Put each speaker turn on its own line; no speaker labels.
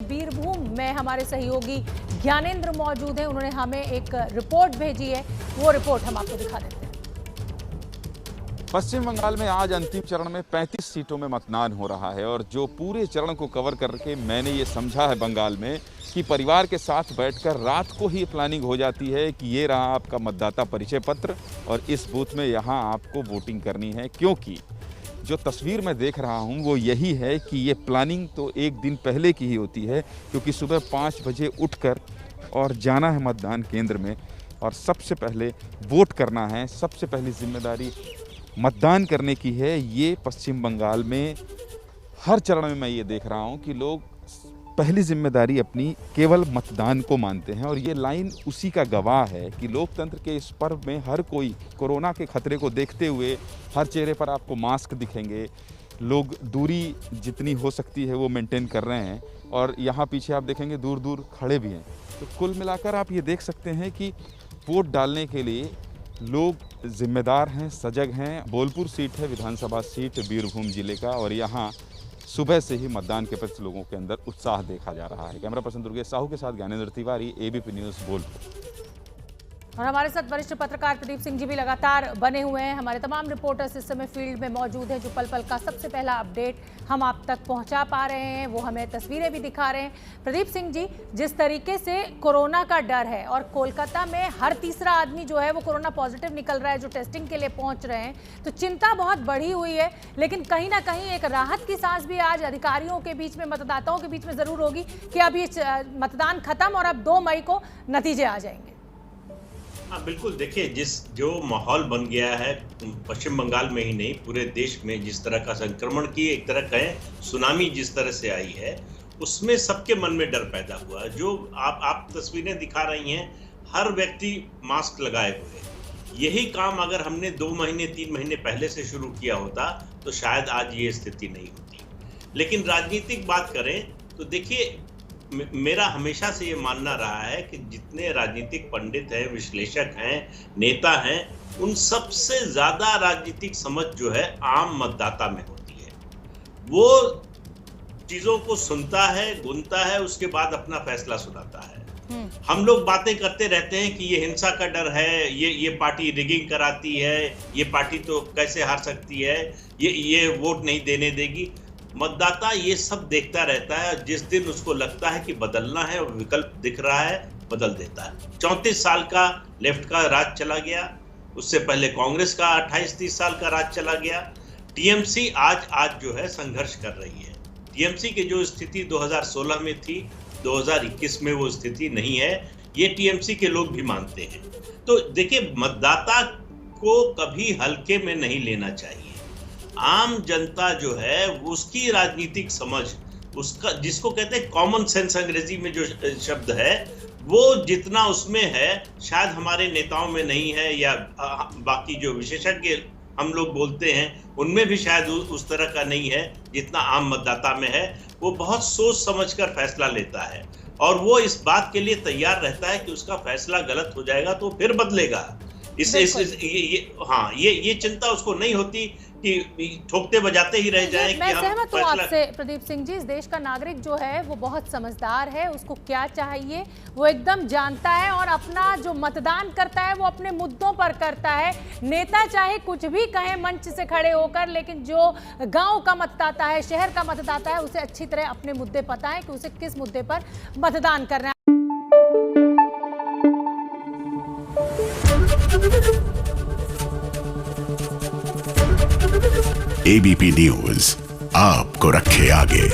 बीरभूम में हमारे सहयोगी ज्ञानेंद्र मौजूद हैं। उन्होंने हमें एक रिपोर्ट भेजी है, वो रिपोर्ट हम आपको दिखा देते हैं।
पश्चिम बंगाल में आज अंतिम चरण में 35 सीटों में मतदान हो रहा है और जो पूरे चरण को कवर करके मैंने ये समझा है बंगाल में कि परिवार के साथ बैठकर रात को ही प्लानिंग हो जाती है कि ये रहा आपका मतदाता परिचय पत्र और इस बूथ में यहाँ आपको वोटिंग करनी है। क्योंकि जो तस्वीर मैं देख रहा हूँ वो यही है कि ये प्लानिंग तो एक दिन पहले की ही होती है, क्योंकि सुबह 5 बजे उठकर और जाना है मतदान केंद्र में और सबसे पहले वोट करना है। सबसे पहली जिम्मेदारी मतदान करने की है। ये पश्चिम बंगाल में हर चरण में मैं ये देख रहा हूँ कि लोग पहली जिम्मेदारी अपनी केवल मतदान को मानते हैं और ये लाइन उसी का गवाह है कि लोकतंत्र के इस पर्व में हर कोई कोरोना के खतरे को देखते हुए हर चेहरे पर आपको मास्क दिखेंगे, लोग दूरी जितनी हो सकती है वो मेंटेन कर रहे हैं और यहाँ पीछे आप देखेंगे दूर दूर खड़े भी हैं। तो कुल मिलाकर आप ये देख सकते हैं कि वोट डालने के लिए लोग जिम्मेदार हैं, सजग हैं। बोलपुर सीट है विधानसभा सीट बीरभूम जिले का और यहाँ सुबह से ही मतदान के प्रति लोगों के अंदर उत्साह देखा जा रहा है। कैमरा पर्सन दुर्गेश साहू के साथ ज्ञानेंद्र तिवारी, एबीपी न्यूज़ बोलपुर।
और हमारे साथ वरिष्ठ पत्रकार प्रदीप सिंह जी भी लगातार बने हुए हैं। हमारे तमाम रिपोर्टर्स इस समय फील्ड में मौजूद हैं जो पल पल का सबसे पहला अपडेट हम आप तक पहुंचा पा रहे हैं, वो हमें तस्वीरें भी दिखा रहे हैं। प्रदीप सिंह जी, जिस तरीके से कोरोना का डर है और कोलकाता में हर तीसरा आदमी जो है वो कोरोना पॉजिटिव निकल रहा है, जो टेस्टिंग के लिए पहुंच रहे हैं, तो चिंता बहुत बढ़ी हुई है। लेकिन कहीं ना कहीं एक राहत की सांस भी आज अधिकारियों के बीच में, मतदाताओं के बीच में जरूर होगी कि अब ये मतदान खत्म और अब 2 मई को नतीजे आ जाएंगे।
हाँ बिल्कुल, देखिए जो माहौल बन गया है पश्चिम बंगाल में ही नहीं पूरे देश में, जिस तरह का संक्रमण की एक तरह कहें सुनामी जिस तरह से आई है, उसमें सबके मन में डर पैदा हुआ। जो आप तस्वीरें दिखा रही हैं, हर व्यक्ति मास्क लगाए हुए। यही काम अगर हमने 2 महीने 3 महीने पहले से शुरू किया होता तो शायद आज ये स्थिति नहीं होती। लेकिन राजनीतिक बात करें तो देखिए, मेरा हमेशा से ये मानना रहा है कि जितने राजनीतिक पंडित हैं, विश्लेषक हैं, नेता हैं, उन सबसे ज़्यादा राजनीतिक समझ जो है आम मतदाता में होती है। वो चीज़ों को सुनता है, गुनता है, उसके बाद अपना फैसला सुनाता है। हम लोग बातें करते रहते हैं कि ये हिंसा का डर है, ये पार्टी रिगिंग कराती है, ये पार्टी तो कैसे हार सकती है, ये वोट नहीं देने देगी। मतदाता ये सब देखता रहता है। जिस दिन उसको लगता है कि बदलना है और विकल्प दिख रहा है, बदल देता है। 34 साल का लेफ्ट का राज चला गया, उससे पहले कांग्रेस का 28-30 साल का राज चला गया। टीएमसी आज जो है संघर्ष कर रही है। टीएमसी की जो स्थिति 2016 में थी, 2021 में वो स्थिति नहीं है, ये टीएमसी के लोग भी मानते हैं। तो देखिए, मतदाता को कभी हल्के में नहीं लेना चाहिए। आम जनता जो है उसकी राजनीतिक समझ, उसका जिसको कहते हैं कॉमन सेंस अंग्रेजी में जो शब्द है, वो जितना उसमें है शायद हमारे नेताओं में नहीं है, या बाकी जो विशेषज्ञ हम लोग बोलते हैं उनमें भी शायद उस तरह का नहीं है जितना आम मतदाता में है। वो बहुत सोच समझकर फैसला लेता है और वो इस बात के लिए तैयार रहता है कि उसका फैसला गलत हो जाएगा तो फिर बदलेगा। ये चिंता उसको नहीं होती कि ठोकते बजाते ही रह जाएं।
मैं सहमत हूँ आपसे प्रदीप सिंह जी। इस देश का नागरिक जो है वो बहुत समझदार है, उसको क्या चाहिए वो एकदम जानता है और अपना जो मतदान करता है वो अपने मुद्दों पर करता है। नेता चाहे कुछ भी कहे मंच से खड़े होकर, लेकिन जो गांव का मतदाता है, शहर का मतदाता है, उसे अच्छी तरह अपने मुद्दे पता है कि उसे किस मुद्दे पर मतदान करना है।
एबीपी न्यूज़ आपको रखे आगे।